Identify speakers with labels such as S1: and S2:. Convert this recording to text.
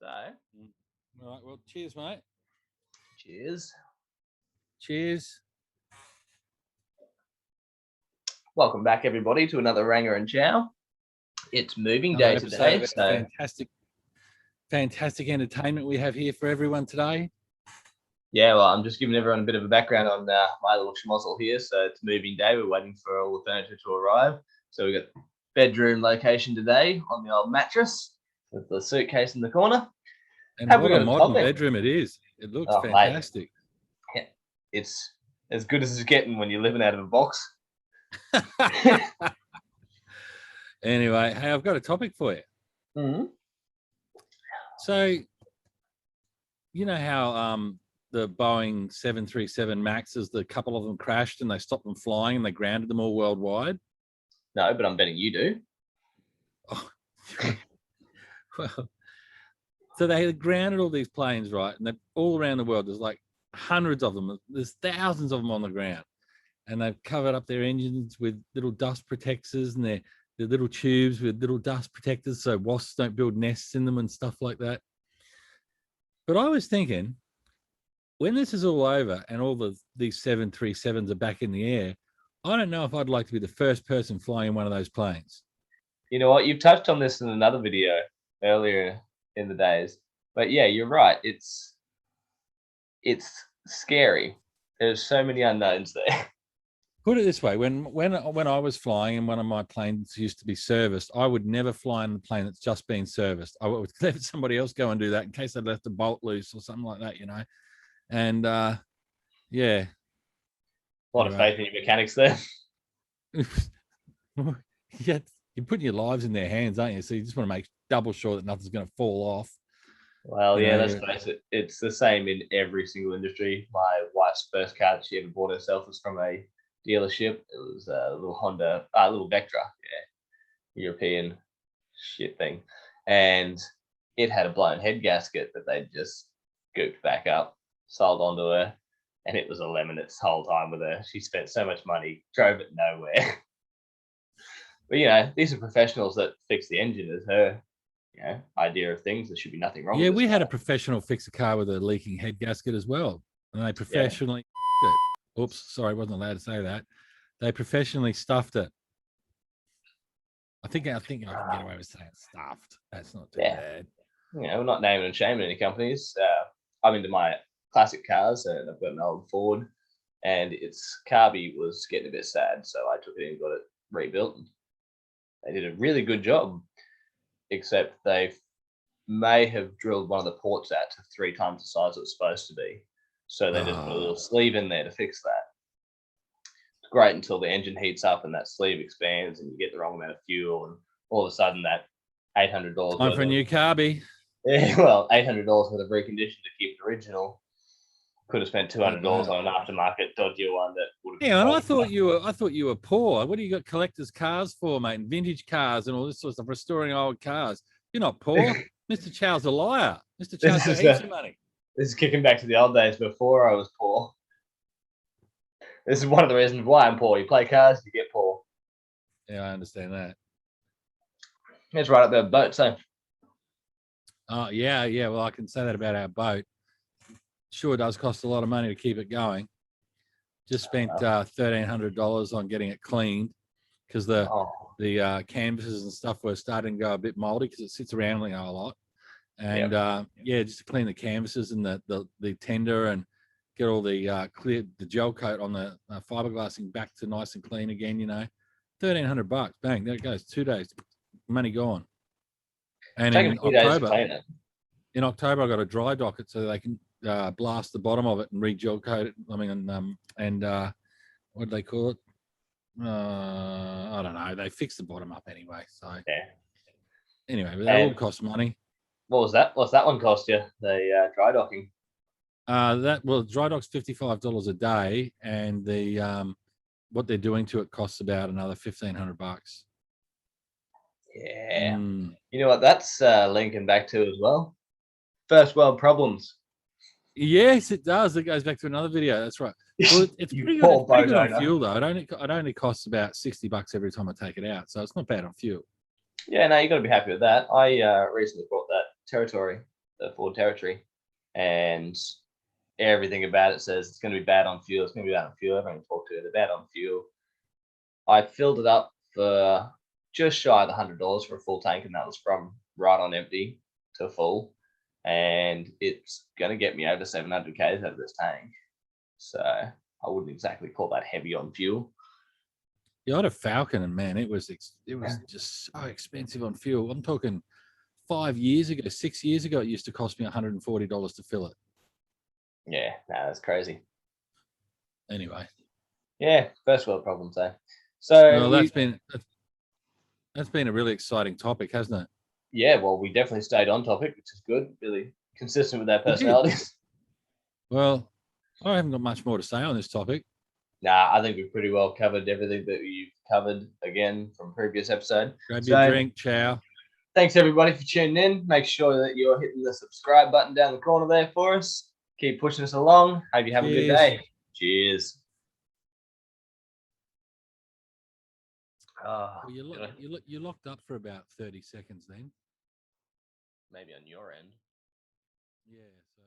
S1: So,
S2: All right. Well, cheers, mate.
S1: cheers.
S2: Cheers.
S1: Welcome back, everybody, to another Ranger and Chow. It's moving day
S2: Another episode
S1: today,
S2: of
S1: so
S2: fantastic entertainment we have here for everyone today.
S1: yeah. Well, I'm just giving everyone a bit of a background on my little schmozzle here. So it's moving day. We're waiting for all the furniture to arrive. So we got bedroom location today on the old mattress with the suitcase in the corner.
S2: And what a modern bedroom it is. It looks fantastic.
S1: Mate. It's as good as it's getting when you're living out of a box.
S2: Anyway, hey, I've got a topic for you.
S1: Mm-hmm.
S2: So, you know how the Boeing 737 Maxes, the couple of them crashed and they stopped them flying and they grounded them all worldwide?
S1: No, but I'm betting you do.
S2: Oh, well, so they had grounded all these planes, right? And they're all around the world. There's like hundreds of them. There's thousands of them on the ground. And they've covered up their engines with little dust protectors and their little tubes with little dust protectors so wasps don't build nests in them and stuff like that. But I was thinking, when this is all over and all these 737s are back in the air, I don't know if I'd like to be the first person flying in one of those planes.
S1: You know what? You've touched on this in another video earlier in the days. But yeah, you're right. It's scary. There's so many unknowns there.
S2: Put it this way, when I was flying and one of my planes used to be serviced, I would never fly in the plane that's just been serviced. I would let somebody else go and do that in case they'd left a bolt loose or something like that, you know. And yeah.
S1: A lot of faith in your mechanics there.
S2: Yeah, you're putting your lives in their hands, aren't you? So you just want to make double sure that nothing's going to fall off.
S1: Well, yeah, let's face it. It's the same in every single industry. My wife's first car that she ever bought herself was from a dealership. It was a little Honda, little Vectra, European shit thing, and it had a blown head gasket that they just gooped back up, sold onto her, and it was a lemon its whole time with her. She spent so much money, drove it nowhere. But these are professionals that fix the engine. As her idea of things. There should be nothing wrong.
S2: Yeah, we had a professional fix a car with a leaking head gasket as well, and they professionally. Yeah. Oops, sorry, I wasn't allowed to say that. They professionally stuffed it. I think I can get away with saying stuffed. That's not too bad.
S1: We're not naming and shaming any companies. I'm into my classic cars, and I've got an old Ford, and its carby was getting a bit sad, so I took it in and got it rebuilt. They did a really good job, except they may have drilled one of the ports out to 3 times the size it was supposed to be. So they just put a little sleeve in there to fix that. It's great until the engine heats up and that sleeve expands and you get the wrong amount of fuel, and all of a sudden that $800
S2: time for a new carby.
S1: Yeah, well, $800 worth of recondition to keep it original. Could have spent $200 on an aftermarket dodgier one that would have.
S2: Yeah, and I thought you were poor. What do you got collectors' cars for, mate? And vintage cars and all this sort of stuff, restoring old cars. You're not poor. Mr. Chow's a liar. Mr. Chow's got heaps of money.
S1: This is kicking back to the old days before I was poor. This is one of the reasons why I'm poor. You play cars, you get poor.
S2: Yeah, I understand that.
S1: It's right up there with boat, so.
S2: Oh, yeah. Well, I can say that about our boat. Sure does cost a lot of money to keep it going. Just spent $1,300 on getting it cleaned because the canvases and stuff were starting to go a bit moldy because it sits around a lot. And just to clean the canvases and the tender and get all the the gel coat on the fiberglassing back to nice and clean again. $1,300. Bang, there it goes. 2 days, money gone. And in October, I got a dry dock it so they can blast the bottom of it and re-gel coat it. I mean, what do they call it? I don't know. They fix the bottom up anyway. So anyway, but that all costs money.
S1: What was that? What's that one cost you? The dry docking?
S2: Dry dock's $55 a day, and the what they're doing to it costs about another $1,500.
S1: Yeah. You know what that's linking back to as well? First world problems.
S2: Yes, it does. It goes back to another video. That's right. Well, it's pretty good, on fuel though. It only costs about $60 every time I take it out, so it's not bad on fuel.
S1: Yeah, no, you got to be happy with that. I recently bought that Territory the Ford Territory, and everything about it says it's going to be bad on fuel. It's going to be bad on fuel. Everyone talked to it, they're bad on fuel. I filled it up for just shy of $100 for a full tank, and that was from right on empty to full. And it's going to get me over 700 Ks out of this tank. So I wouldn't exactly call that heavy on fuel.
S2: Yeah, I had a Falcon, and man, it was just so expensive on fuel. I'm talking 5 years ago, 6 years ago, it used to cost me $140 to fill it.
S1: Yeah, that's crazy.
S2: Anyway.
S1: Yeah, first world problems, eh? So
S2: well, that's been a really exciting topic, hasn't it?
S1: Yeah, well, we definitely stayed on topic, which is good. Really consistent with our personalities.
S2: Well, I haven't got much more to say on this topic.
S1: Nah, I think we've pretty well covered everything that you've covered again from previous episode.
S2: Grab your drink, ciao.
S1: Thanks everybody for tuning in. Make sure that you're hitting the subscribe button down the corner there for us. Keep pushing us along. Hope you have a good day. Cheers.
S2: Well, you locked up for about 30 seconds then.
S1: Maybe on your end.
S2: Yeah. So.